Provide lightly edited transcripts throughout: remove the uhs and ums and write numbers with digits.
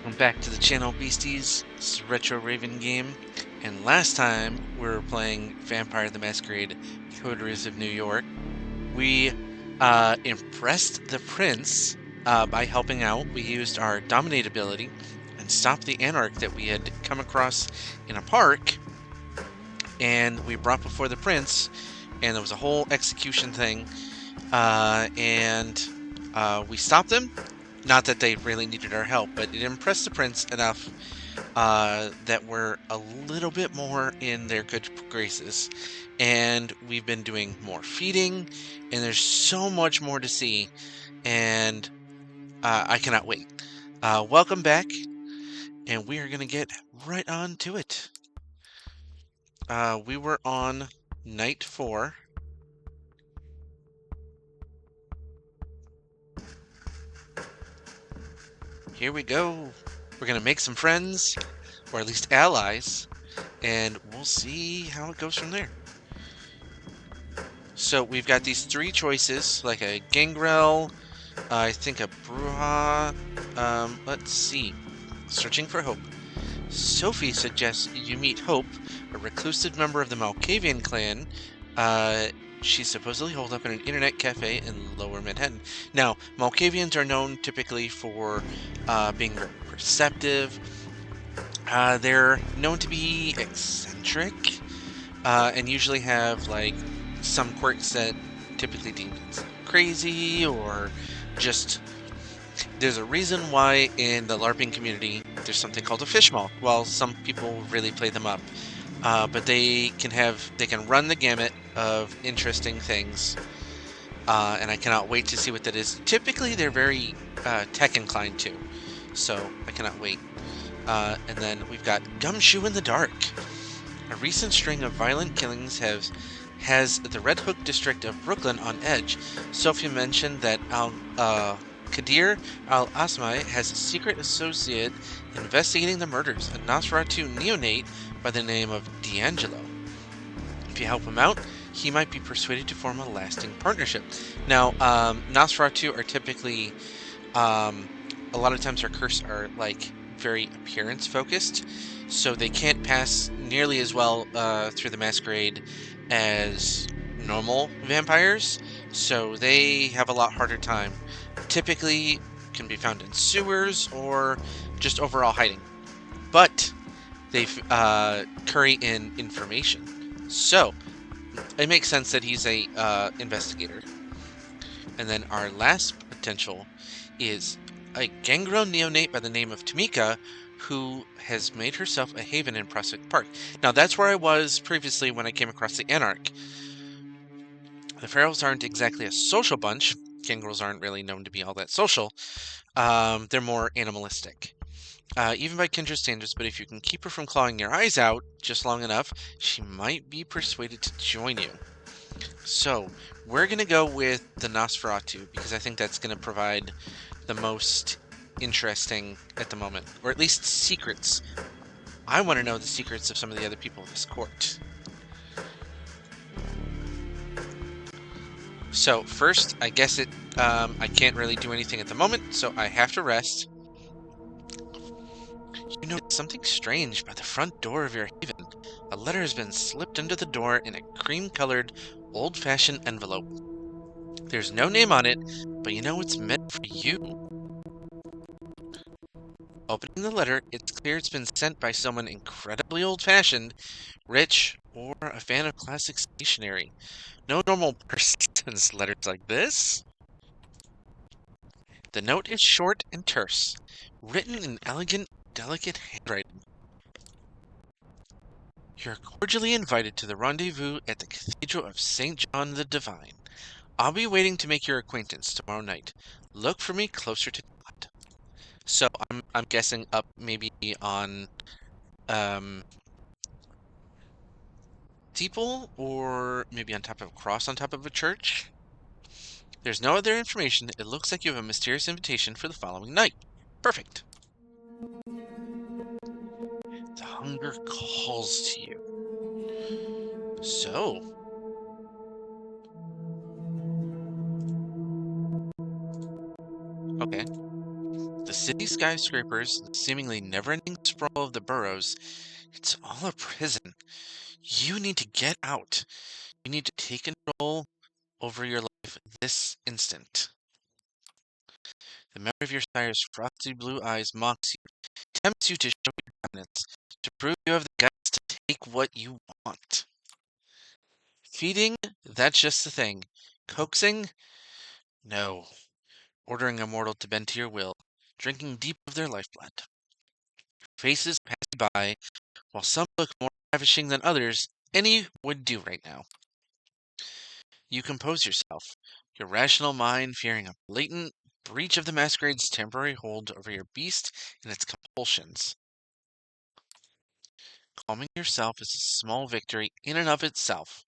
Welcome back to the channel, Beasties. This is Retro Raven game, and last time we were playing Vampire the Masquerade, Coteries of New York. We impressed the prince by helping out. We used our dominate ability and stopped the anarch that we had come across in a park, and we brought before the prince, and there was a whole execution thing, and we stopped them. Not that they really needed our help, but it impressed the prince enough that we're a little bit more in their good graces. And we've been doing more feeding, and there's so much more to see, and I cannot wait. Welcome back, and we are going to get right on to it. We were on night 4. Here we go. We're going to make some friends, or at least allies, and we'll see how it goes from there. So we've got these 3 choices, like a gangrel, I think a Bruja. Let's see. Searching for Hope. Sophie suggests you meet Hope, a reclusive member of the Malkavian clan. She's supposedly holed up in an internet cafe in Lower Manhattan. Now, Malkavians are known typically for being very perceptive. They're known to be eccentric, and usually have like some quirks that typically deemed crazy, or just there's a reason why in the LARPing community there's something called a fish maul. Well, some people really play them up, but they can run the gamut of interesting things, and I cannot wait to see what that is. Typically, they're very tech inclined too, so I cannot wait. And then we've got Gumshoe in the Dark. A recent string of violent killings has the Red Hook district of Brooklyn on edge. Sophia mentioned that Kadir Al-Asmai has a secret associate investigating the murders, a Nosferatu neonate by the name of D'Angelo. If you help him out, he might be persuaded to form a lasting partnership. Now, Nosferatu are typically, a lot of times our curse are like very appearance focused, so they can't pass nearly as well through the Masquerade as normal vampires, so they have a lot harder time. Typically can be found in sewers or just overall hiding, but they curry in information, so it makes sense that he's a investigator. And then our last potential is a gangrel neonate by the name of Tamika, who has made herself a haven in Prospect Park. Now, that's where I was previously when I came across the Anarch. The Ferals aren't exactly a social bunch. Gangrels aren't really known to be all that social. They're more animalistic. Even by Kindred standards, but if you can keep her from clawing your eyes out just long enough, she might be persuaded to join you. So, we're going to go with the Nosferatu, because I think that's going to provide the most interesting at the moment, or at least secrets. I want to know the secrets of some of the other people of this court. So first, I guess I can't really do anything at the moment, so I have to rest. You know something strange by the front door of your haven. A letter has been slipped under the door in a cream-colored, old-fashioned envelope. There's no name on it, but you know it's meant for you. Opening the letter, it's clear it's been sent by someone incredibly old-fashioned, rich, or a fan of classic stationery. No normal person sends letters like this. The note is short and terse, written in elegant, delicate handwriting. You're cordially invited to the rendezvous at the Cathedral of St. John the Divine. I'll be waiting to make your acquaintance tomorrow night. Look for me closer to God. So I'm guessing up maybe on steeple, or maybe on top of a cross on top of a church. There's no other information. It looks like you have a mysterious invitation for the following night. Perfect. The hunger calls to you. So, okay. The city skyscrapers, the seemingly never-ending sprawl of the boroughs, it's all a prison. You need to get out. You need to take control over your life this instant. The memory of your sire's frosty blue eyes mocks you, tempts you to show your dominance, to prove you have the guts to take what you want. Feeding, that's just the thing. Coaxing? No. Ordering a mortal to bend to your will, drinking deep of their lifeblood. Faces pass you by, while some look more ravishing than others, any would do right now. You compose yourself, your rational mind fearing a blatant breach of the Masquerade's temporary hold over your beast and its compulsions. Calming yourself is a small victory in and of itself.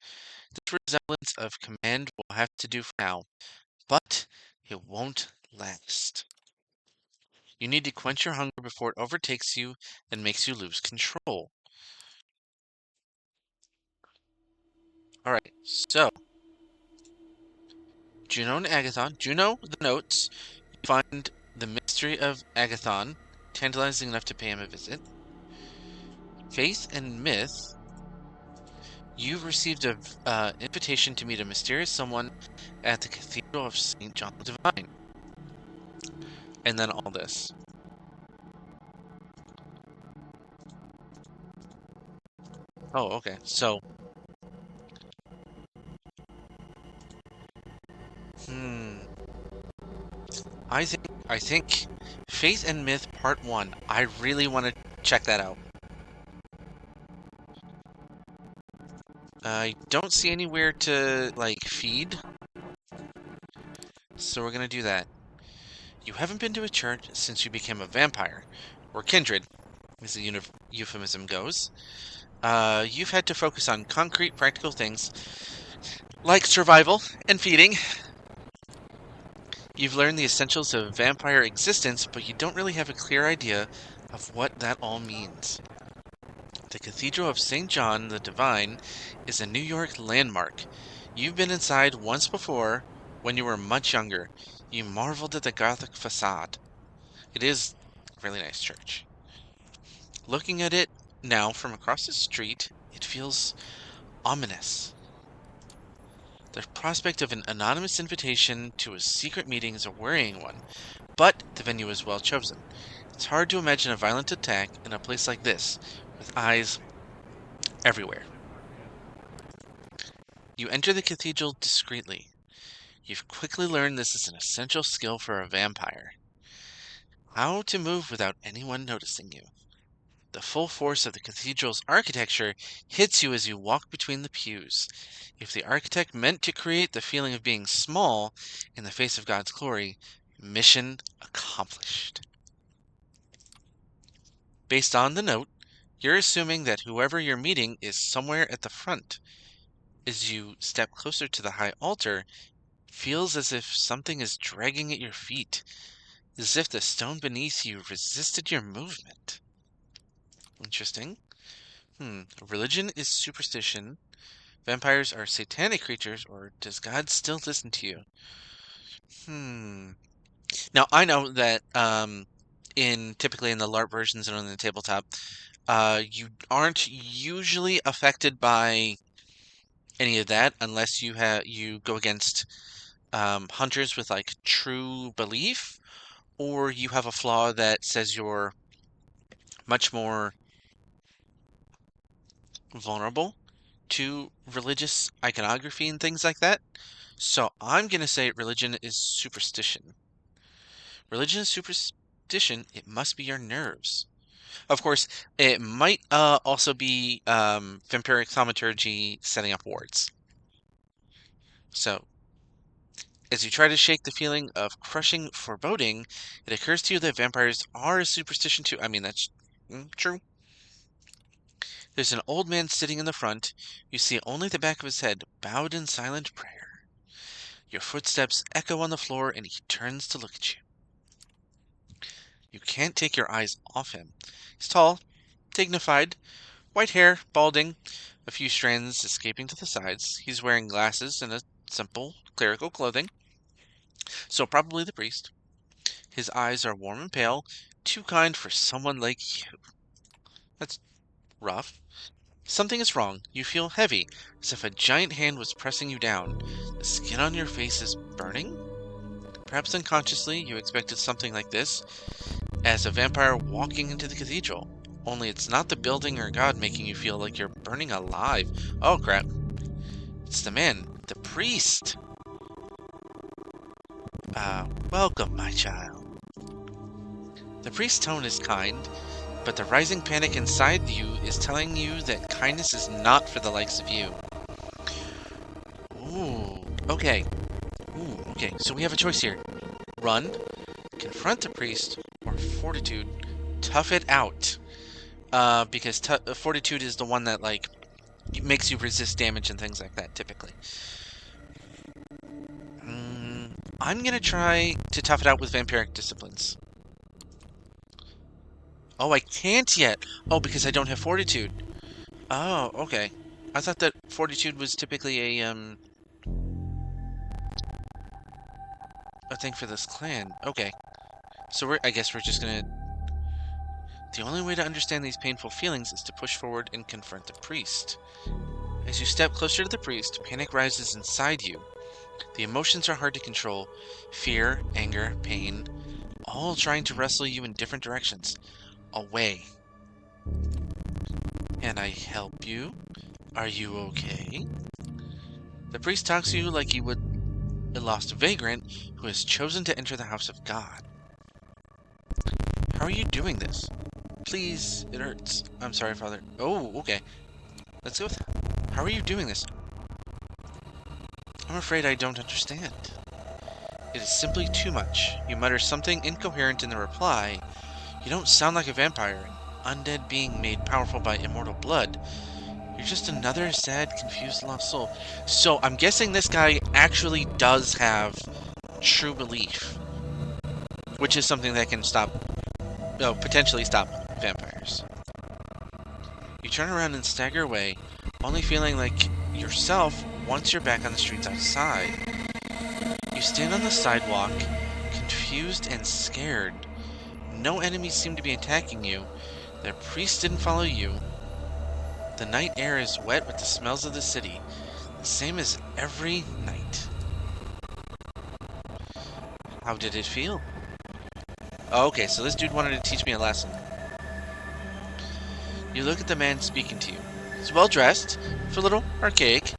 This resemblance of command will have to do for now, but it won't last. You need to quench your hunger before it overtakes you and makes you lose control. Alright, so Juno and Agathon. Juno, the notes. You find the mystery of Agathon, tantalizing enough to pay him a visit. Faith and myth. You've received an invitation to meet a mysterious someone at the Cathedral of St. John the Divine. And then all this. Oh, okay. So, I think Faith and Myth Part 1. I really want to check that out. I don't see anywhere to, like, feed. So we're gonna do that. You haven't been to a church since you became a vampire. Or kindred, as the euphemism goes. You've had to focus on concrete, practical things like survival and feeding. You've learned the essentials of vampire existence, but you don't really have a clear idea of what that all means. The Cathedral of St. John the Divine is a New York landmark. You've been inside once before when you were much younger. You marveled at the Gothic facade. It is a really nice church. Looking at it now from across the street, it feels ominous. The prospect of an anonymous invitation to a secret meeting is a worrying one, but the venue is well chosen. It's hard to imagine a violent attack in a place like this, with eyes everywhere. You enter the cathedral discreetly. You've quickly learned this is an essential skill for a vampire. How to move without anyone noticing you. The full force of the cathedral's architecture hits you as you walk between the pews. If the architect meant to create the feeling of being small in the face of God's glory, mission accomplished. Based on the note, you're assuming that whoever you're meeting is somewhere at the front. As you step closer to the high altar, it feels as if something is dragging at your feet, as if the stone beneath you resisted your movement. Interesting. Religion is superstition. Vampires are satanic creatures, or does God still listen to you? Now, I know that typically in the LARP versions and on the tabletop, you aren't usually affected by any of that unless you go against hunters with like true belief, or you have a flaw that says you're much more vulnerable to religious iconography and things like that. So I'm going to say religion is superstition. Religion is superstition. It must be your nerves. Of course, it might also be vampiric thaumaturgy setting up wards. So, as you try to shake the feeling of crushing foreboding, it occurs to you that vampires are a superstition too. I mean, that's true. There's an old man sitting in the front. You see only the back of his head, bowed in silent prayer. Your footsteps echo on the floor, and he turns to look at you. You can't take your eyes off him. He's tall, dignified, white hair, balding, a few strands escaping to the sides. He's wearing glasses and a simple clerical clothing, so probably the priest. His eyes are warm and pale, too kind for someone like you. That's rough. Something is wrong. You feel heavy, as if a giant hand was pressing you down. The skin on your face is burning? Perhaps unconsciously, you expected something like this, as a vampire walking into the cathedral. Only it's not the building or god making you feel like you're burning alive. Oh crap. It's the man, the priest. Welcome, my child. The priest's tone is kind, but the rising panic inside you is telling you that kindness is not for the likes of you. Okay. Okay, so we have a choice here. Run, confront the priest, or fortitude, tough it out. Because fortitude is the one that, like, makes you resist damage and things like that, typically. I'm gonna try to tough it out with vampiric disciplines. Oh, I can't yet! Oh, because I don't have fortitude. Oh, okay. I thought that fortitude was typically a thing for this clan. Okay. So I guess we're just gonna... The only way to understand these painful feelings is to push forward and confront the priest. As you step closer to the priest, panic rises inside you. The emotions are hard to control. Fear, anger, pain, all trying to wrestle you in different directions. Away. Can I help you? Are you okay? The priest talks to you like he would a lost vagrant who has chosen to enter the house of God. How are you doing this? Please, it hurts. I'm sorry, Father. Oh, okay. Let's go with... How are you doing this? I'm afraid I don't understand. It is simply too much. You mutter something incoherent in the reply. You don't sound like a vampire, an undead being made powerful by immortal blood. You're just another sad, confused, lost soul. So, I'm guessing this guy actually does have true belief. Which is something that can potentially stop vampires. You turn around and stagger away, only feeling like yourself once you're back on the streets outside. You stand on the sidewalk, confused and scared. No enemies seem to be attacking you. The priest didn't follow you. The night air is wet with the smells of the city, the same as every night. How did it feel? Oh, okay, so this dude wanted to teach me a lesson. You look at the man speaking to you. He's well dressed, for a little archaic.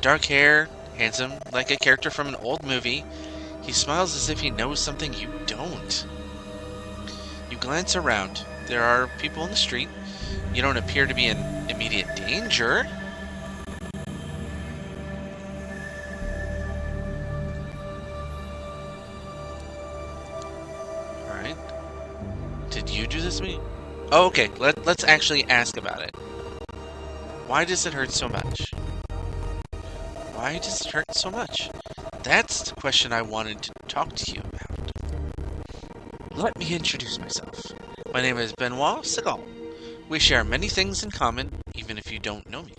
Dark hair, handsome, like a character from an old movie. He smiles as if he knows something you don't. You glance around. There are people in the street. You don't appear to be in immediate danger. Alright. Did you do this to me? Oh, okay. Let's actually ask about it. Why does it hurt so much? Why does it hurt so much? That's the question I wanted to talk to you about. Let me introduce myself. My name is Benoit Segal. We share many things in common, even if you don't know me.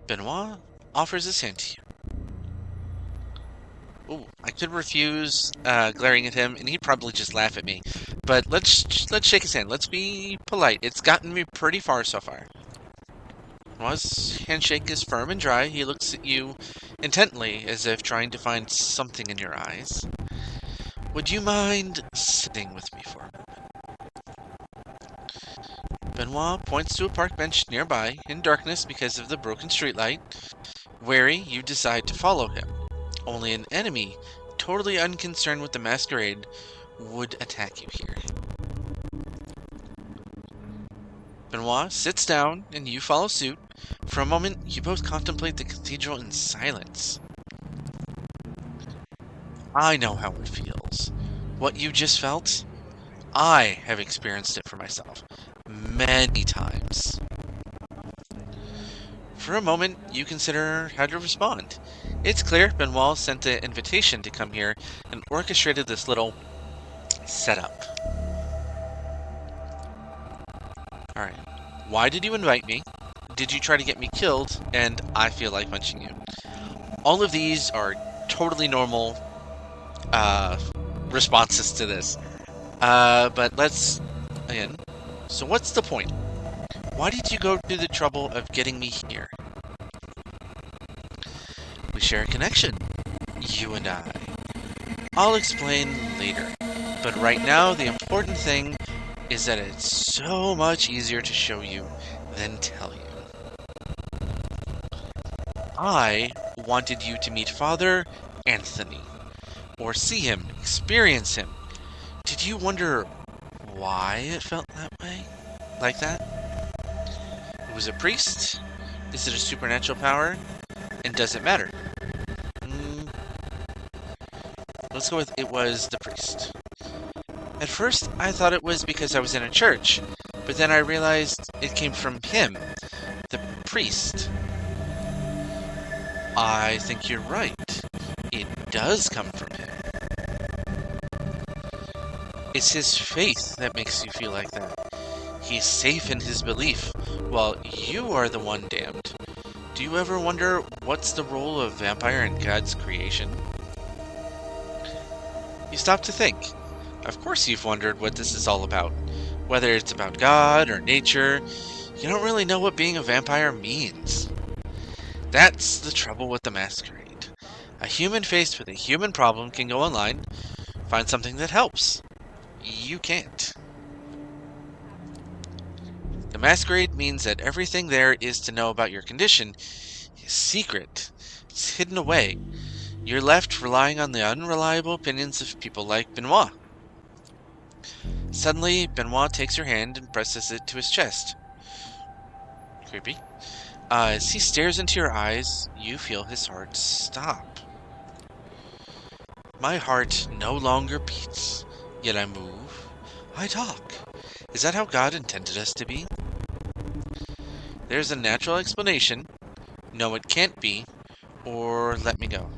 Benoit offers his hand to you. Ooh, I could refuse glaring at him, and he'd probably just laugh at me. But let's shake his hand. Let's be polite. It's gotten me pretty far so far. Benoit's handshake is firm and dry. He looks at you intently, as if trying to find something in your eyes. Would you mind sitting with me for a moment? Benoit points to a park bench nearby, in darkness because of the broken streetlight. Wary, you decide to follow him. Only an enemy, totally unconcerned with the masquerade, would attack you here. Benoit sits down, and you follow suit. For a moment, you both contemplate the cathedral in silence. I know how it feels. What you just felt, I have experienced it for myself. Many times. For a moment, you consider how to respond. It's clear Benoit sent the invitation to come here and orchestrated this little setup. Alright. Why did you invite me? Did you try to get me killed? And I feel like punching you. All of these are totally normal responses to this. But let's, again, so what's the point? Why did you go through the trouble of getting me here? We share a connection, you and I. I'll explain later, but right now the important thing is that it's so much easier to show you than tell you. I wanted you to meet Father Anthony, or see him, experience him. Did you wonder why it felt that way? Like that? It was a priest? Is it a supernatural power? And does it matter? Let's go with it was the priest. At first, I thought it was because I was in a church, but then I realized it came from him, the priest. I think you're right. It does come from him. It's his faith that makes you feel like that. He's safe in his belief, while you are the one damned. Do you ever wonder what's the role of vampire in God's creation? You stop to think. Of course you've wondered what this is all about. Whether it's about God or nature, you don't really know what being a vampire means. That's the trouble with the Masquerade. A human faced with a human problem can go online, find something that helps. You can't. The Masquerade means that everything there is to know about your condition is secret. It's hidden away. You're left relying on the unreliable opinions of people like Benoit. Suddenly, Benoit takes your hand and presses it to his chest. Creepy. As he stares into your eyes, you feel his heart stop. My heart no longer beats, yet I move. I talk. Is that how God intended us to be? There's a natural explanation. No, it can't be. Or let me go.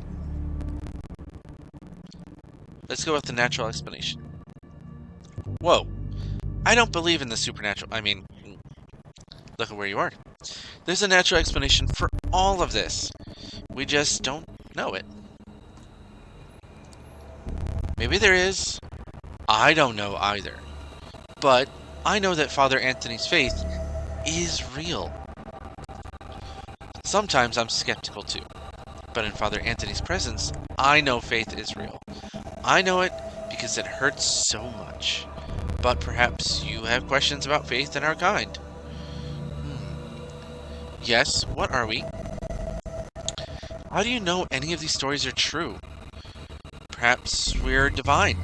Let's go with the natural explanation. Whoa. I don't believe in the supernatural. I mean, look at where you are. There's a natural explanation for all of this. We just don't know it. Maybe there is. I don't know either. But I know that Father Anthony's faith is real. Sometimes I'm skeptical too. But in Father Anthony's presence, I know faith is real. I know it because it hurts so much. But perhaps you have questions about faith and our kind. Yes, what are we? How do you know any of these stories are true? Perhaps we're divine,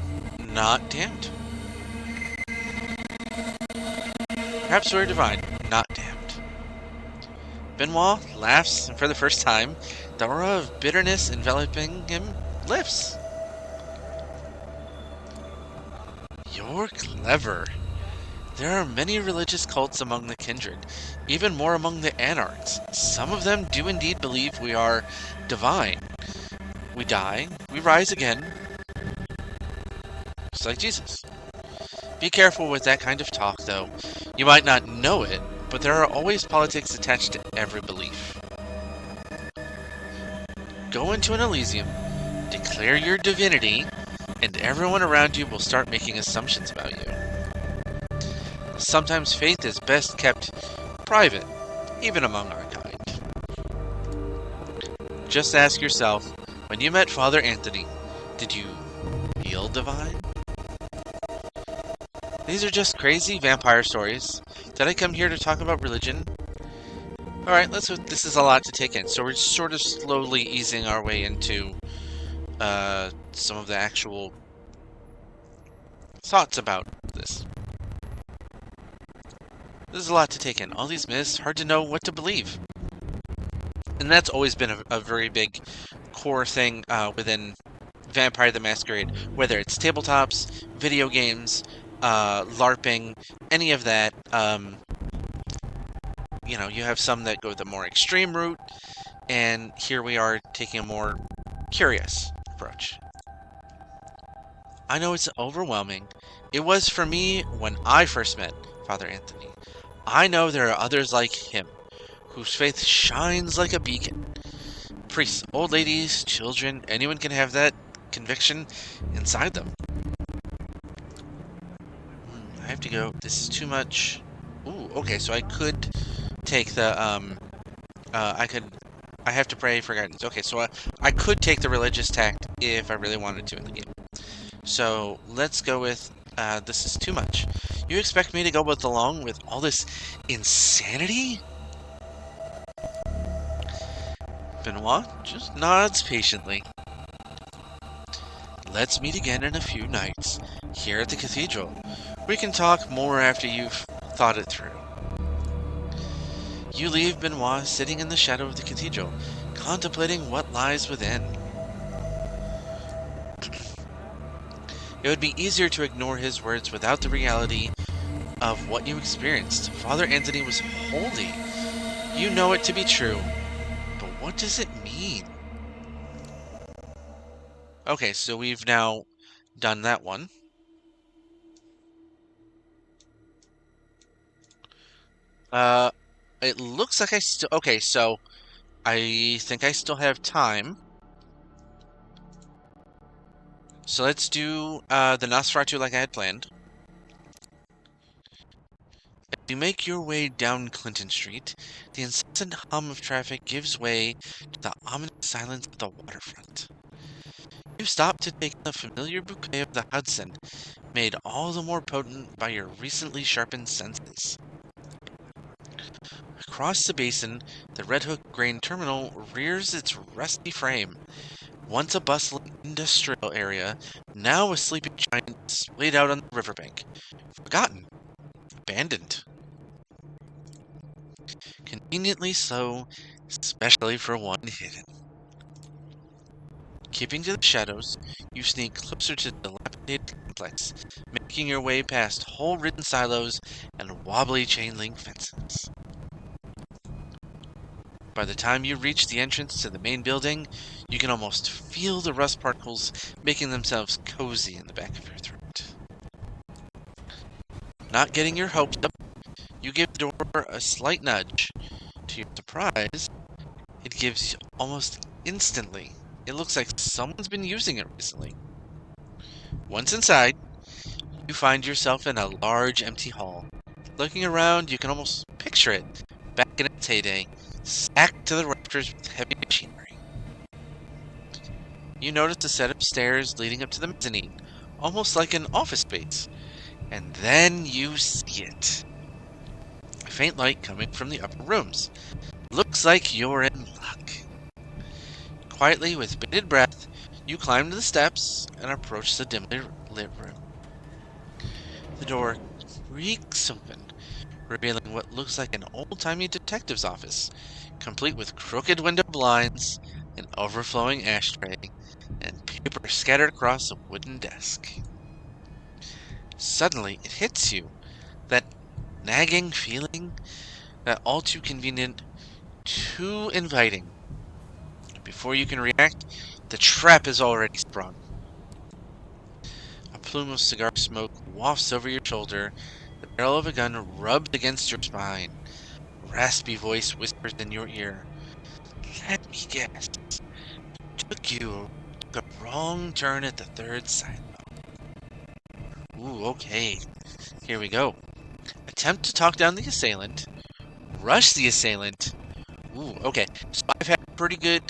not damned. Perhaps we're divine, not damned. Benoit laughs, and for the first time, the aura of bitterness enveloping him lifts. You're clever. There are many religious cults among the Kindred, even more among the anarchs. Some of them do indeed believe we are divine. We die, we rise again, just like Jesus. Be careful with that kind of talk, though. You might not know it, but there are always politics attached to every belief. Go into an Elysium, declare your divinity, and everyone around you will start making assumptions about you. Sometimes faith is best kept private, even among our kind. Just ask yourself, when you met Father Anthony, did you feel divine? These are just crazy vampire stories. Did I come here to talk about religion? Alright, this is a lot to take in. So we're sort of slowly easing our way into some of the actual thoughts about this. This is a lot to take in. All these myths, hard to know what to believe. And that's always been a very big core thing within Vampire the Masquerade. Whether it's tabletops, video games, LARPing, any of that. You know, you have some that go the more extreme route, and here we are taking a more curious approach. I know it's overwhelming. It was for me when I first met Father Anthony. I know there are others like him, whose faith shines like a beacon. Priests, old ladies, children, anyone can have that conviction inside them. I have to go. This is too much. Ooh, okay, so I could take the, I have to pray for guidance. Okay, so I could take the religious tact if I really wanted to in the game. So let's go with, this is too much. You expect me to go along with all this insanity? Benoit just nods patiently. Let's meet again in a few nights, here at the cathedral. We can talk more after you've thought it through. You leave Benoit sitting in the shadow of the cathedral, contemplating what lies within. It would be easier to ignore his words without the reality of what you experienced. Father Anthony was holy. You know it to be true. But what does it mean? Okay, so we've now done that one. It looks like I still... Okay, so I think I still have time. So let's do the Nosferatu like I had planned. As you make your way down Clinton Street, the incessant hum of traffic gives way to the ominous silence of the waterfront. You stop to take in the familiar bouquet of the Hudson, made all the more potent by your recently sharpened senses. Across the basin, the Red Hook grain terminal rears its rusty frame. Once a bustling industrial area, now a sleeping giant splayed out on the riverbank. Forgotten. Abandoned. Conveniently so, especially for one hidden. Keeping to the shadows, you sneak closer to the dilapidated complex, making your way past hole-ridden silos and wobbly chain-link fences. By the time you reach the entrance to the main building, you can almost feel the rust particles making themselves cozy in the back of your throat. Not getting your hopes up, you give the door a slight nudge. To your surprise, it gives almost instantly. It looks like someone's been using it recently. Once inside, you find yourself in a large empty hall. Looking around, you can almost picture it, back in its heyday, stacked to the rafters with heavy machinery. You notice a set of stairs leading up to the mezzanine, almost like an office space. And then you see it. A faint light coming from the upper rooms. Looks like you're in luck. Quietly, with bated breath, you climb to the steps and approach the dimly lit room. The door creaks open, revealing what looks like an old-timey detective's office, complete with crooked window blinds, an overflowing ashtray, and paper scattered across a wooden desk. Suddenly, it hits you, that nagging feeling, that all too convenient, too inviting. Before you can react, the trap is already sprung. A plume of cigar smoke wafts over your shoulder, the barrel of a gun rubs against your spine. A raspy voice whispers in your ear, "Let me guess. Took a wrong turn at the third silo." Ooh, okay. Here we go. Attempt to talk down the assailant. Rush the assailant. Ooh, okay. So I've had pretty good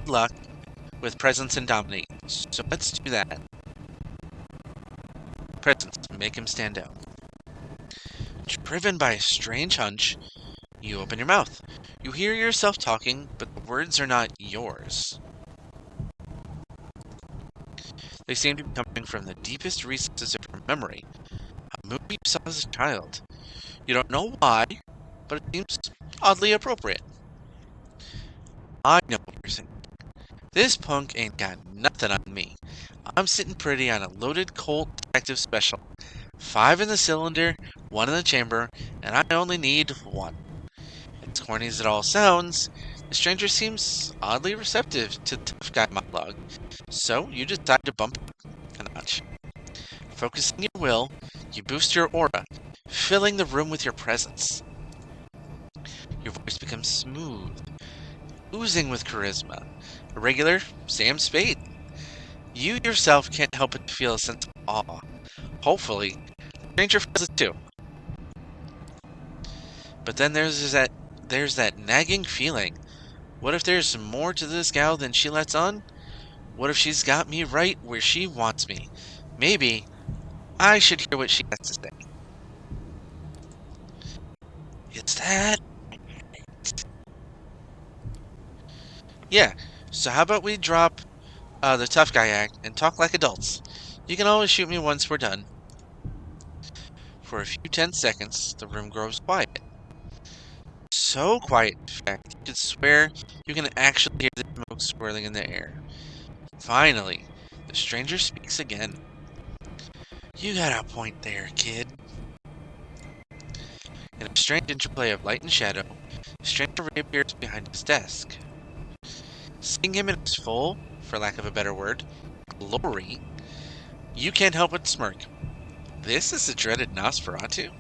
luck with presence and dominate. So let's do that. Presence, make him stand out. Driven by a strange hunch, you open your mouth. You hear yourself talking, but the words are not yours. They seem to be coming from the deepest recesses of your memory. A movie you saw as a child. You don't know why, but it seems oddly appropriate. I know what you're saying. This punk ain't got nothing on me. I'm sitting pretty on a loaded Colt detective special. 5 in the cylinder, 1 in the chamber, and I only need 1. As corny as it all sounds, the stranger seems oddly receptive to the tough guy monologue, so you decide to bump a notch. Focusing your will, you boost your aura, filling the room with your presence. Your voice becomes smooth, oozing with charisma. A regular Sam Spade. You yourself can't help but feel a sense of awe. Hopefully, the stranger feels it too. But then there's that nagging feeling. What if there's more to this gal than she lets on? What if she's got me right where she wants me? Maybe I should hear what she has to say. Is that? Yeah. So how about we drop the tough guy act and talk like adults? You can always shoot me once we're done. For a few tense seconds, the room grows quiet. So quiet, in fact, you could swear you can actually hear the smoke swirling in the air. Finally, the stranger speaks again. You got a point there, kid. In a strange interplay of light and shadow, the stranger reappears behind his desk. Seeing him in his full, for lack of a better word, glory, you can't help but smirk. This is the dreaded Nosferatu?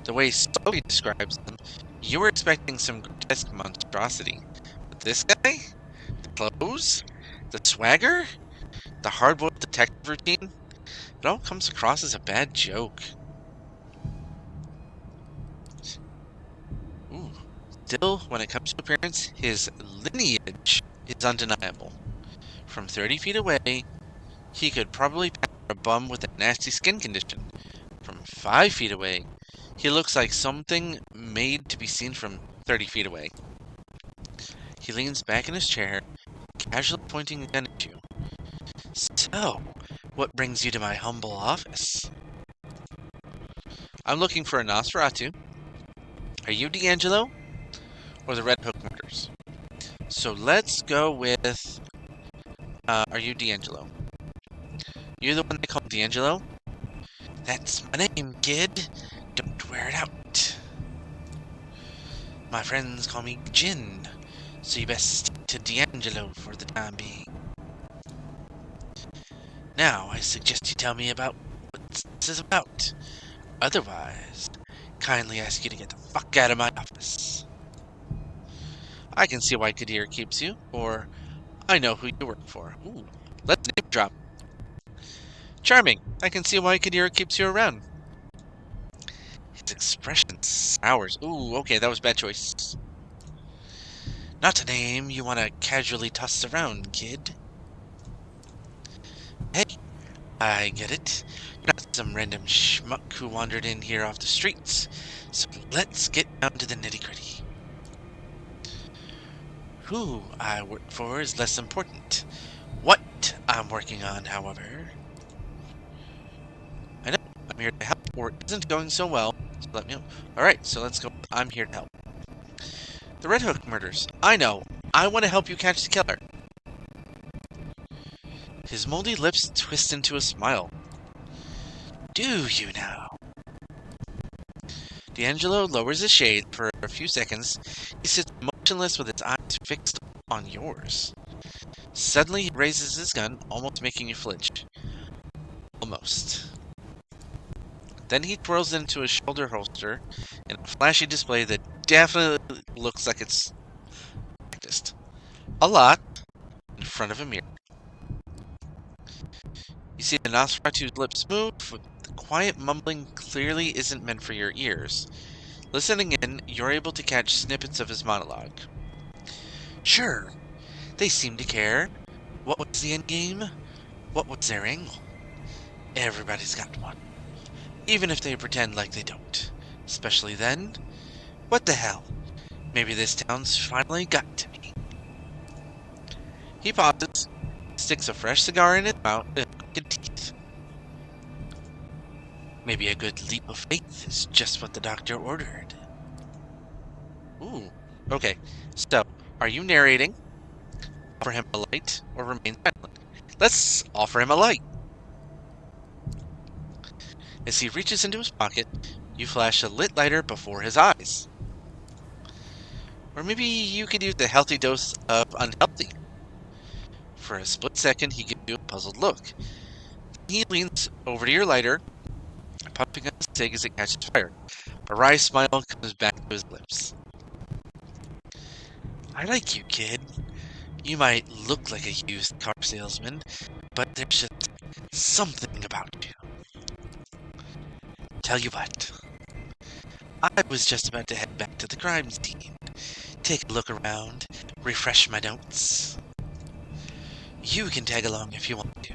The way Sophie describes him, you were expecting some grotesque monstrosity. But this guy? The clothes? The swagger? The hard-boiled detective routine? It all comes across as a bad joke. Ooh. Still, when it comes to appearance, his lineage is undeniable. From 30 feet away, he could probably pass for a bum with a nasty skin condition. From 5 feet away, he looks like something made to be seen from 30 feet away. He leans back in his chair, casually pointing a gun at you. So, what brings you to my humble office? I'm looking for a Nosferatu. Are you D'Angelo? Or the Red Hook murders? So let's go with, are you D'Angelo? You're the one they call D'Angelo? That's my name, kid. Don't wear it out. My friends call me Jin, so you best stick to D'Angelo for the time being. Now, I suggest you tell me about what this is about. Otherwise, kindly ask you to get the fuck out of my office. I can see why Kadir keeps you, or I know who you work for. Ooh, let's name drop. Charming. I can see why Kadir keeps you around. His expression sours. Ooh, okay, that was a bad choice. Not a name you want to casually toss around, kid. Hey, I get it. You're not some random schmuck who wandered in here off the streets. So let's get down to the nitty-gritty. Who I work for is less important. What I'm working on, however... I know, I'm here to help, or it isn't going so well, so let me know. Alright, so let's go. I'm here to help. The Red Hook murders. I know. I want to help you catch the killer. His moldy lips twist into a smile. Do you now? D'Angelo lowers his shade for a few seconds. He sits motionless with his eyes fixed on yours. Suddenly, he raises his gun, almost making you flinch. Almost. Then he twirls it into his shoulder holster in a flashy display that definitely looks like it's practiced. A lot in front of a mirror. You see the Nosferatu's lips move, but the quiet mumbling clearly isn't meant for your ears. Listening in, you're able to catch snippets of his monologue. Sure, they seem to care. What was the end game? What was their angle? Everybody's got one. Even if they pretend like they don't. Especially then. What the hell? Maybe this town's finally got to me. He pauses, sticks a fresh cigar in his mouth, and teeth. Maybe a good leap of faith is just what the doctor ordered. Ooh, okay. So, are you narrating? Offer him a light, or remain silent? Let's offer him a light. As he reaches into his pocket, you flash a lit lighter before his eyes. Or maybe you could use a healthy dose of unhealthy. For a split second, he gives you a puzzled look. He leans over to your lighter, puffing on his cig as it catches fire. A wry smile comes back to his lips. I like you, kid. You might look like a used car salesman, but there's just something about you. Tell you what, I was just about to head back to the crime scene, take a look around, refresh my notes. You can tag along if you want to.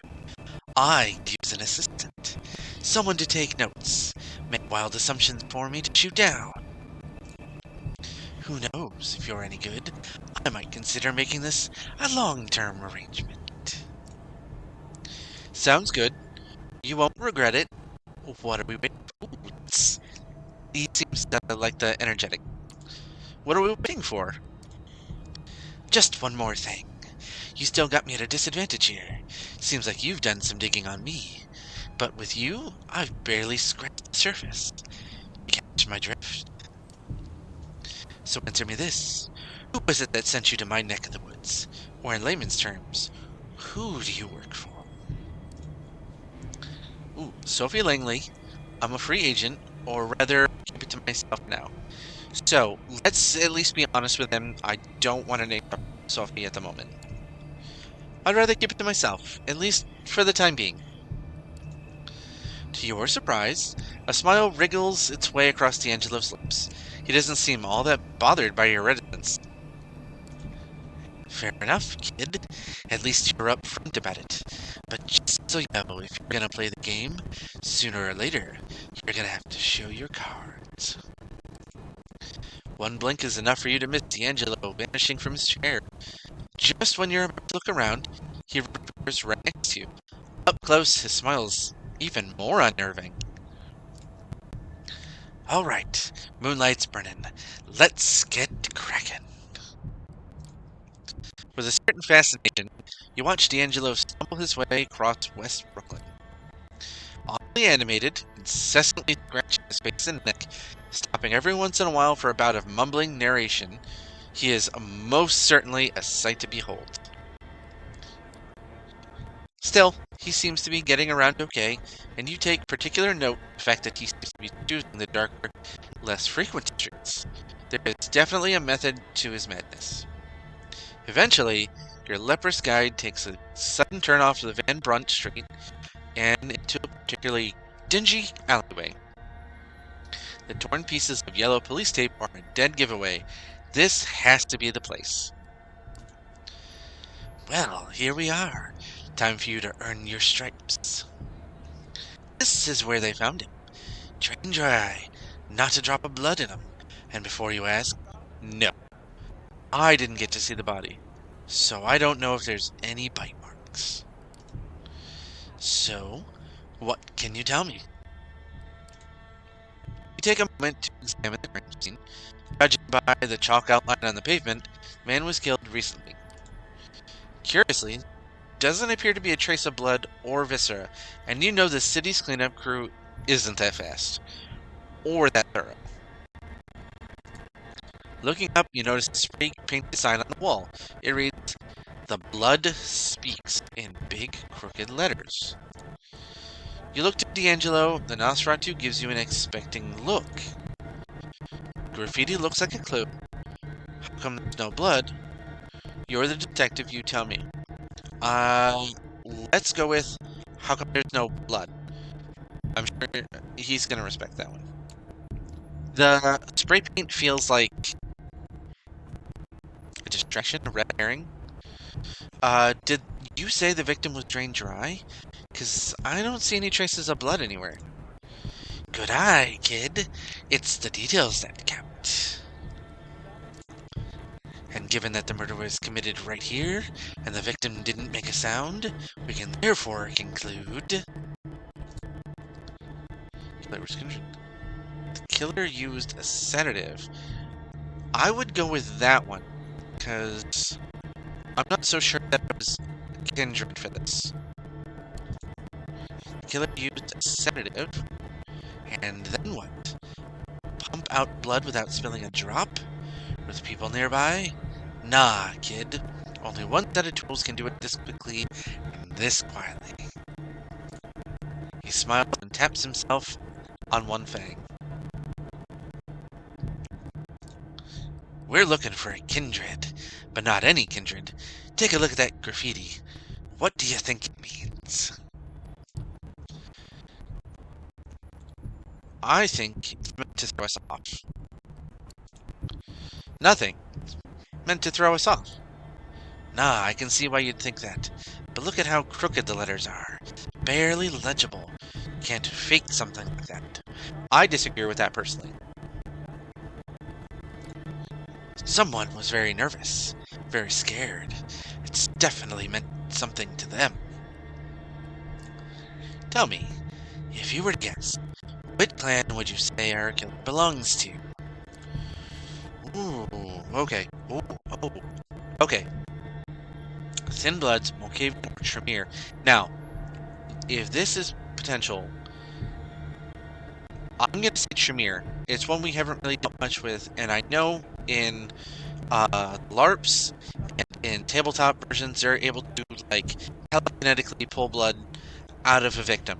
I could use an assistant, someone to take notes, make wild assumptions for me to shoot down. Who knows, if you're any good, I might consider making this a long-term arrangement. Sounds good. You won't regret it. What are we waiting for? He seems like the energetic. What are we waiting for? Just one more thing. You still got me at a disadvantage here. Seems like you've done some digging on me. But with you, I've barely scratched the surface. Catch my drift? So answer me this. Who was it that sent you to my neck of the woods? Or in layman's terms, who do you work for? Ooh, Sophie Langley. I'm a free agent, or rather, keep it to myself now. So, let's at least be honest with him. I don't want to name Sophie at the moment. I'd rather keep it to myself, at least for the time being. To your surprise, a smile wriggles its way across D'Angelo's lips. He doesn't seem all that bothered by your reticence. Fair enough, kid. At least you're upfront about it. But just so you know, if you're gonna play the game, sooner or later, you're gonna have to show your cards. One blink is enough for you to miss D'Angelo vanishing from his chair. Just when you're about to look around, he appears right next to you. Up close, his smile's even more unnerving. Alright, moonlight's burning. Let's get cracking. With a certain fascination, you watch D'Angelo stumble his way across West Brooklyn. Oddly animated, incessantly scratching his face and neck, stopping every once in a while for a bout of mumbling narration, he is most certainly a sight to behold. Still, he seems to be getting around okay, and you take particular note of the fact that he seems to be choosing the darker, less frequent streets. There is definitely a method to his madness. Eventually, your leprous guide takes a sudden turn off the Van Brunt Street and into a particularly dingy alleyway. The torn pieces of yellow police tape are a dead giveaway. This has to be the place. Well, here we are. Time for you to earn your stripes. This is where they found him. Drained dry. Not a drop of blood in him. And before you ask, no. I didn't get to see the body, so I don't know if there's any bite marks. So, what can you tell me? You take a moment to examine the crime scene. Judging by the chalk outline on the pavement, the man was killed recently. Curiously, doesn't appear to be a trace of blood or viscera, and you know the city's cleanup crew isn't that fast, or that thorough. Looking up, you notice a spray painted sign on the wall. It reads, "The Blood Speaks," in big, crooked letters. You look to D'Angelo, the Nosferatu gives you an expecting look. Graffiti looks like a clue. How come there's no blood? You're the detective, you tell me. Let's go with, how come there's no blood? I'm sure he's gonna respect that one. The spray paint feels like a distraction, a red herring. Did you say the victim was drained dry? Because I don't see any traces of blood anywhere. Good eye, kid. It's the details that count. And given that the murder was committed right here, and the victim didn't make a sound, we can therefore conclude... The killer used a sedative. I would go with that one, because I'm not so sure that it was Kindred for this. The killer used a sedative, and then what? Pump out blood without spilling a drop? With people nearby? Nah, kid. Only one set of tools can do it this quickly and this quietly. He smiles and taps himself on one fang. We're looking for a kindred, but not any kindred. Take a look at that graffiti. What do you think it means? I think it's meant to throw us off. Nothing. Meant to throw us off. Nah, I can see why you'd think that. But look at how crooked the letters are. Barely legible. Can't fake something like that. I disagree with that personally. Someone was very nervous. Very scared. It's definitely meant something to them. Tell me, if you were to guess, which clan would you say our killer belongs to? Ooh, okay. Ooh, oh, okay. Thin Bloods, Mokavian, or Tremere. Now, if this is potential, I'm gonna say Tremere. It's one we haven't really dealt much with, and I know in LARPs and in tabletop versions, they're able to like telekinetically pull blood out of a victim.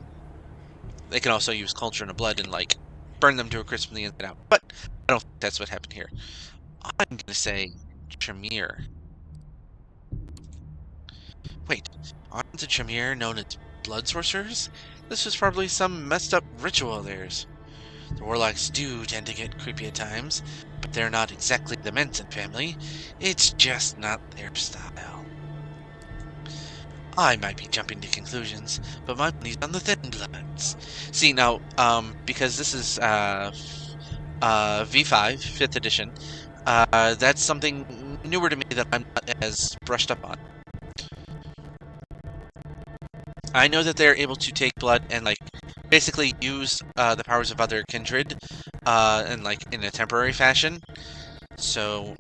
They can also use Cauldron of Blood and like burn them to a crisp from the inside out. But I don't think that's what happened here. I'm gonna say Tremere. Wait, aren't the Tremere known as blood sorcerers? This was probably some messed up ritual of theirs. The warlocks do tend to get creepy at times, but they're not exactly the Manson family. It's just not their style. I might be jumping to conclusions, but my money's on the Thin Bloods. See, now, because this is V5, 5th edition, that's something newer to me that I'm not as brushed up on. I know that they're able to take blood and like basically use the powers of other kindred and like in a temporary fashion. So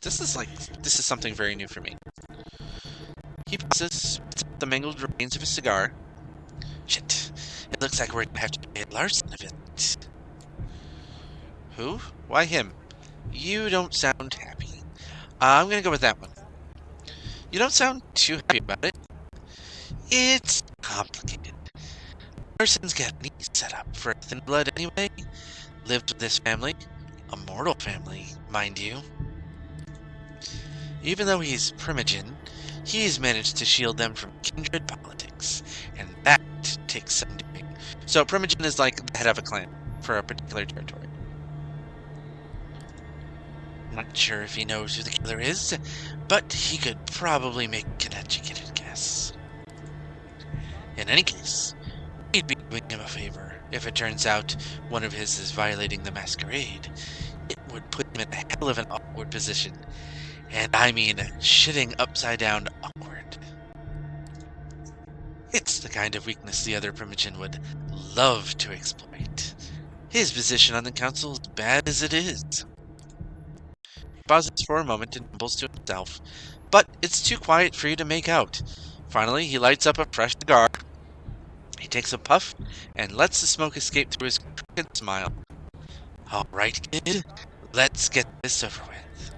this is something very new for me. He passes, spits out the mangled remains of his cigar. Shit, it looks like we're gonna have to pay Larson a visit. Who? Why him? You don't sound happy. I'm gonna go with that one. You don't sound too happy about it. It's complicated. Larson's got a neat setup for Thin Blood anyway. Lived with this family. A mortal family, mind you. Even though he's Primogen, he's managed to shield them from kindred politics. And that takes some doing. So Primogen is like the head of a clan for a particular territory. Not sure if he knows who the killer is, but he could probably make an educated guess. In any case, we'd be doing him a favor if it turns out one of his is violating the Masquerade. It would put him in a hell of an awkward position. And I mean shitting upside down awkward. It's the kind of weakness the other Primogen would love to exploit. His position on the council is bad as it is. He pauses for a moment and mumbles to himself, but it's too quiet for you to make out. Finally, he lights up a fresh cigar. He takes a puff and lets the smoke escape through his crooked smile. All right, kid, let's get this over with.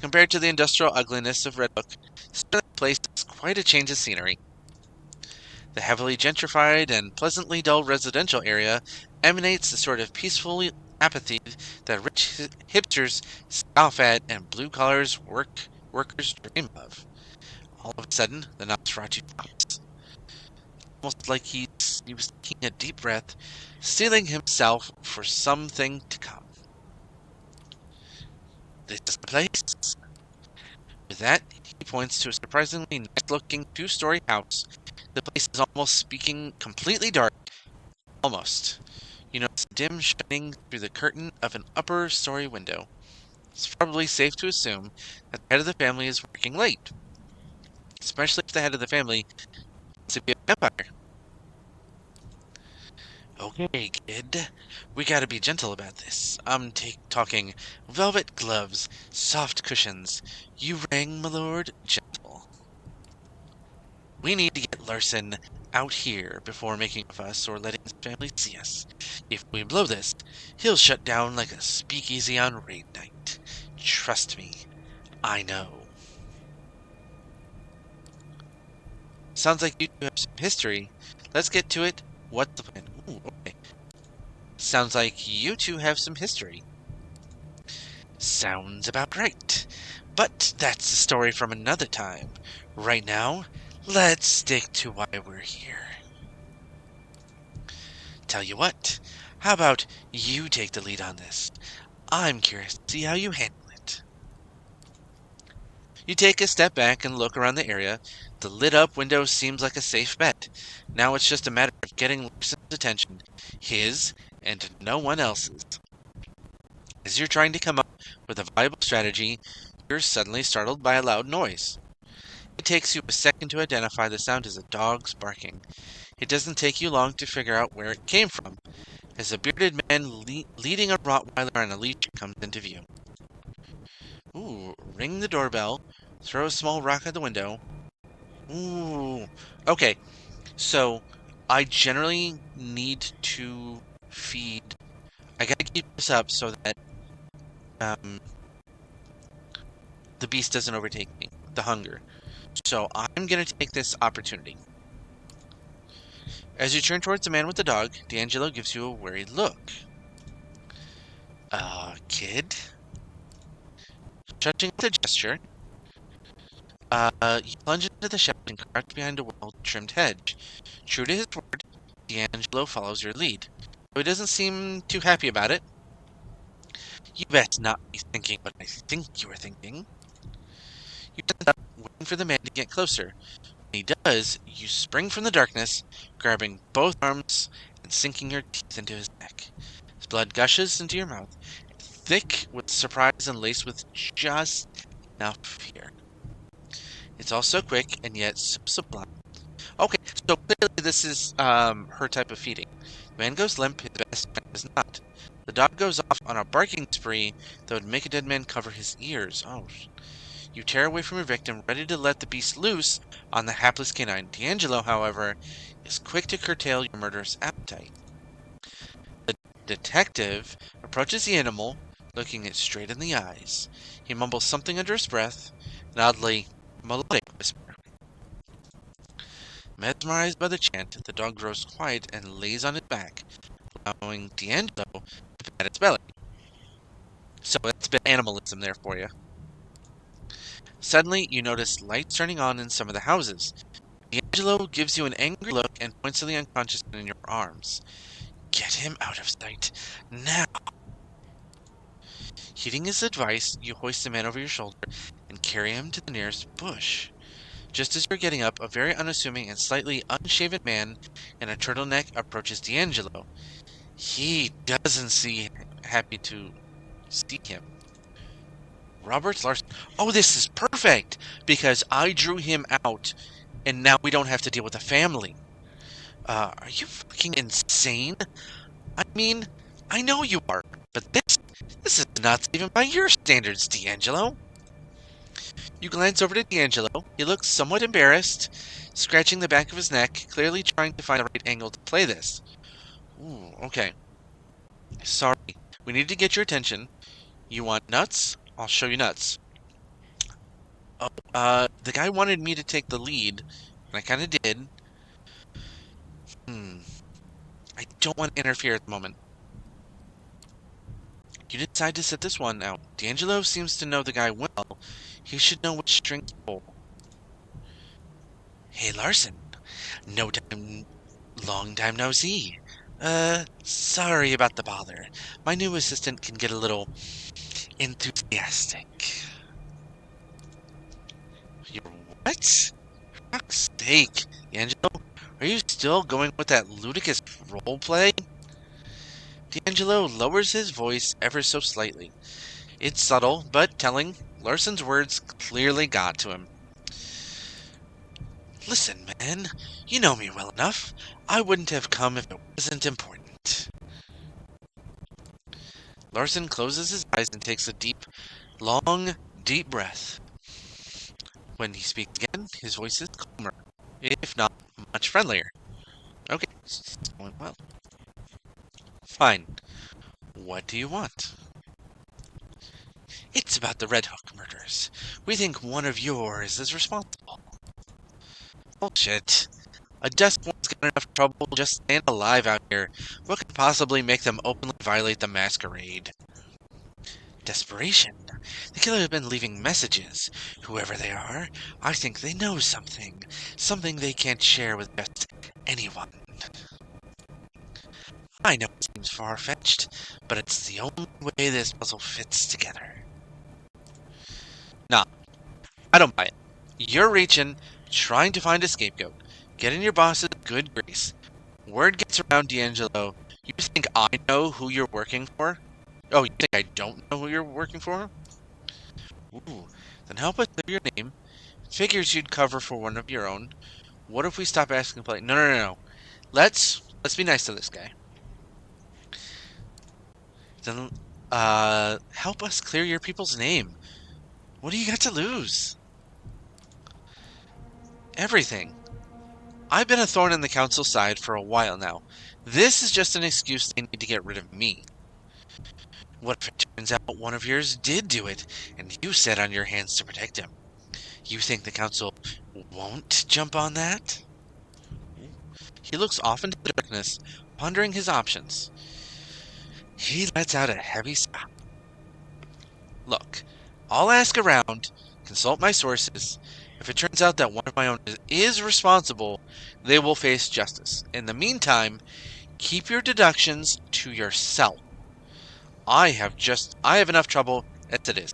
Compared to the industrial ugliness of Redbook, this place is quite a change of scenery. The heavily gentrified and pleasantly dull residential area emanates the sort of peaceful apathy that rich hipsters scoff at and blue-collars workers dream of. All of a sudden, the Nosferatu stops. Almost like he was taking a deep breath, steeling himself for something to come. This is the place. With that, he points to a surprisingly nice-looking two-story house. The place is almost speaking completely dark. Almost. You notice a dim shining through the curtain of an upper-story window. It's probably safe to assume that the head of the family is working late. Especially if the head of the family wants to be a vampire. Okay, kid. We gotta be gentle about this. I'm talking velvet gloves, soft cushions. You rang, my lord? Gentle. We need to get Larson out here before making a fuss or letting his family see us. If we blow this, he'll shut down like a speakeasy on raid night. Trust me, I know. Sounds like you two have some history. Let's get to it. What's the plan? Ooh, okay. Sounds like you two have some history. Sounds about right. But that's a story from another time. Right now, let's stick to why we're here. Tell you what, how about you take the lead on this? I'm curious to see how you handle it. You take a step back and look around the area. The lit up window seems like a safe bet. Now it's just a matter of getting Larson's attention, his and no one else's. As you're trying to come up with a viable strategy, you're suddenly startled by a loud noise. It takes you a second to identify the sound as a dog's barking. It doesn't take you long to figure out where it came from, as a bearded man leading a Rottweiler on a leash comes into view. Ooh, ring the doorbell, throw a small rock at the window. Ooh, okay, so I generally need to feed. I gotta keep this up so that the beast doesn't overtake me, the hunger. So I'm gonna take this opportunity. As you turn towards the man with the dog, D'Angelo gives you a worried look. Kid? Judging the gesture, you plunge into the shed and crouch behind a well-trimmed hedge. True to his word, D'Angelo follows your lead. Though he doesn't seem too happy about it. You best not be thinking what I think you are thinking. You stand up, waiting for the man to get closer. When he does, you spring from the darkness, grabbing both arms and sinking your teeth into his neck. His blood gushes into your mouth, thick with surprise and laced with just enough fear. It's all so quick and yet so sublime. Okay, so clearly this is her type of feeding. The man goes limp, his best friend does not. The dog goes off on a barking spree that would make a dead man cover his ears. Oh, you tear away from your victim, ready to let the beast loose on the hapless canine. D'Angelo, however, is quick to curtail your murderous appetite. The detective approaches the animal, looking it straight in the eyes. He mumbles something under his breath, an oddly melodic whisper. Mesmerized by the chant, the dog grows quiet and lays on its back, allowing D'Angelo to pat its belly. So that's a bit of animalism there for you. Suddenly, you notice lights turning on in some of the houses. D'Angelo gives you an angry look and points to the unconscious man in your arms. Get him out of sight, now! Heeding his advice, you hoist the man over your shoulder and carry him to the nearest bush. Just as you're getting up, a very unassuming and slightly unshaven man in a turtleneck approaches D'Angelo. He doesn't seem happy to see him. Robert Larson. Oh, this is perfect! Because I drew him out, and now we don't have to deal with the family. Are you fucking insane? I mean, I know you are, but this is nuts even by your standards, D'Angelo. You glance over to D'Angelo. He looks somewhat embarrassed, scratching the back of his neck, clearly trying to find the right angle to play this. Ooh, okay. Sorry, we need to get your attention. You want nuts? I'll show you nuts. Oh, the guy wanted me to take the lead, and I kind of did. I don't want to interfere at the moment. You decide to sit this one out. D'Angelo seems to know the guy well. He should know which string to pull. Hey, Larson. Long time no see. Sorry about the bother. My new assistant can get a little enthusiastic. You're what? For fuck's sake, D'Angelo, are you still going with that ludicrous roleplay? D'Angelo lowers his voice ever so slightly. It's subtle, but telling. Larson's words clearly got to him. Listen, man, you know me well enough. I wouldn't have come if it wasn't important. Larson closes his eyes and takes a long, deep breath. When he speaks again, his voice is calmer, if not much friendlier. Okay, it's going well. Fine. What do you want? It's about the Red Hook murders. We think one of yours is responsible. Bullshit. A desk one's got enough trouble just staying alive out here. What could possibly make them openly violate the Masquerade? Desperation. The killer has been leaving messages. Whoever they are, I think they know something. Something they can't share with just anyone. I know it seems far-fetched, but it's the only way this puzzle fits together. Nah, I don't buy it. You're reaching, trying to find a scapegoat. Getting your boss's good grace. Word gets around, D'Angelo. You think I know who you're working for? Oh, you think I don't know who you're working for? Ooh, then help us clear your name. Figures you'd cover for one of your own. What if we stop asking polite? No. Let's be nice to this guy. Then, help us clear your people's name. What do you got to lose? Everything. I've been a thorn in the council's side for a while now. This is just an excuse they need to get rid of me. What if it turns out one of yours did do it, and you sat on your hands to protect him? You think the council won't jump on that? He looks off into the darkness, pondering his options. He lets out a heavy sigh. Look, I'll ask around, consult my sources. If it turns out that one of my own is responsible, they will face justice. In the meantime, keep your deductions to yourself. I have enough trouble as it is.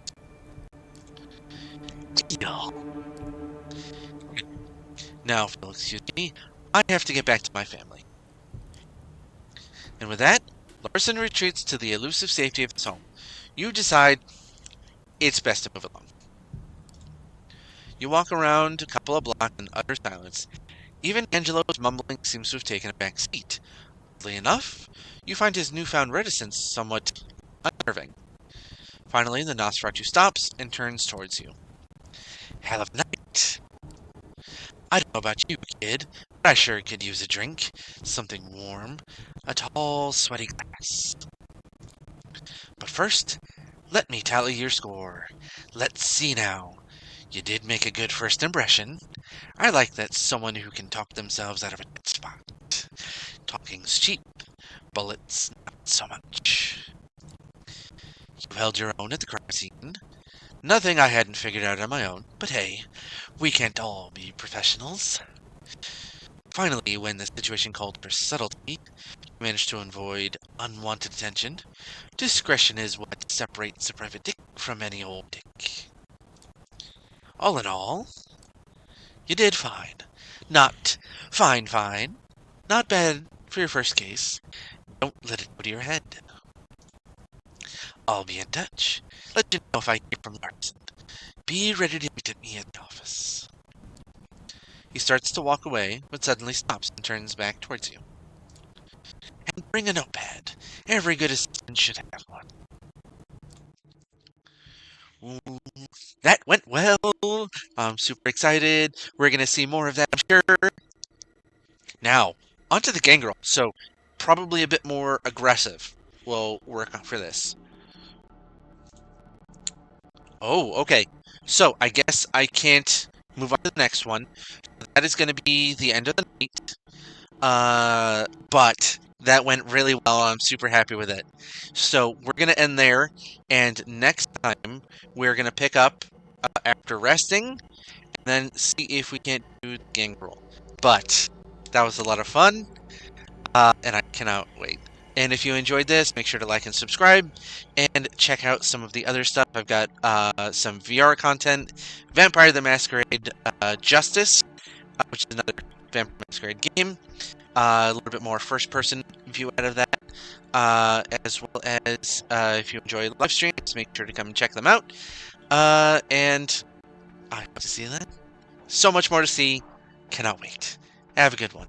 Deal. Now, if you'll excuse me, I have to get back to my family. And with that, Larson retreats to the elusive safety of his home. You decide it's best to move along. You walk around a couple of blocks in utter silence. Even Angelo's mumbling seems to have taken a back seat. Oddly enough, you find his newfound reticence somewhat unnerving. Finally, the Nosferatu stops and turns towards you. Hell of a night. I don't know about you, kid, but I sure could use a drink. Something warm. A tall, sweaty glass. But first, let me tally your score. Let's see now. You did make a good first impression. I like that someone who can talk themselves out of a dead spot. Talking's cheap. Bullets, not so much. You held your own at the crime scene. Nothing I hadn't figured out on my own, but hey, we can't all be professionals. Finally, when the situation called for subtlety, you managed to avoid unwanted attention. Discretion is what separates a private dick from any old dick. All in all, you did fine. Not fine. Not bad for your first case. Don't let it go to your head. I'll be in touch. Let you know if I hear from Larson. Be ready to meet me at the office. He starts to walk away, but suddenly stops and turns back towards you. And bring a notepad. Every good assistant should have one. Ooh, that went well. I'm super excited. We're going to see more of that, I'm sure. Now, onto the gangrel. So, probably a bit more aggressive. We'll work on for this. Oh, okay. So, I guess I can't move on to the next one. That is going to be the end of the night. But that went really well. I'm super happy with it. So, we're going to end there. And next time, we're going to pick up after resting. And then see if we can't do the gangrel. But that was a lot of fun. And I cannot wait. And if you enjoyed this, make sure to like and subscribe, and check out some of the other stuff. I've got some VR content, Vampire the Masquerade Justice, which is another Vampire Masquerade game, a little bit more first-person view out of that, as well as if you enjoy live streams, make sure to come and check them out. And I hope to see you then. So much more to see. Cannot wait. Have a good one.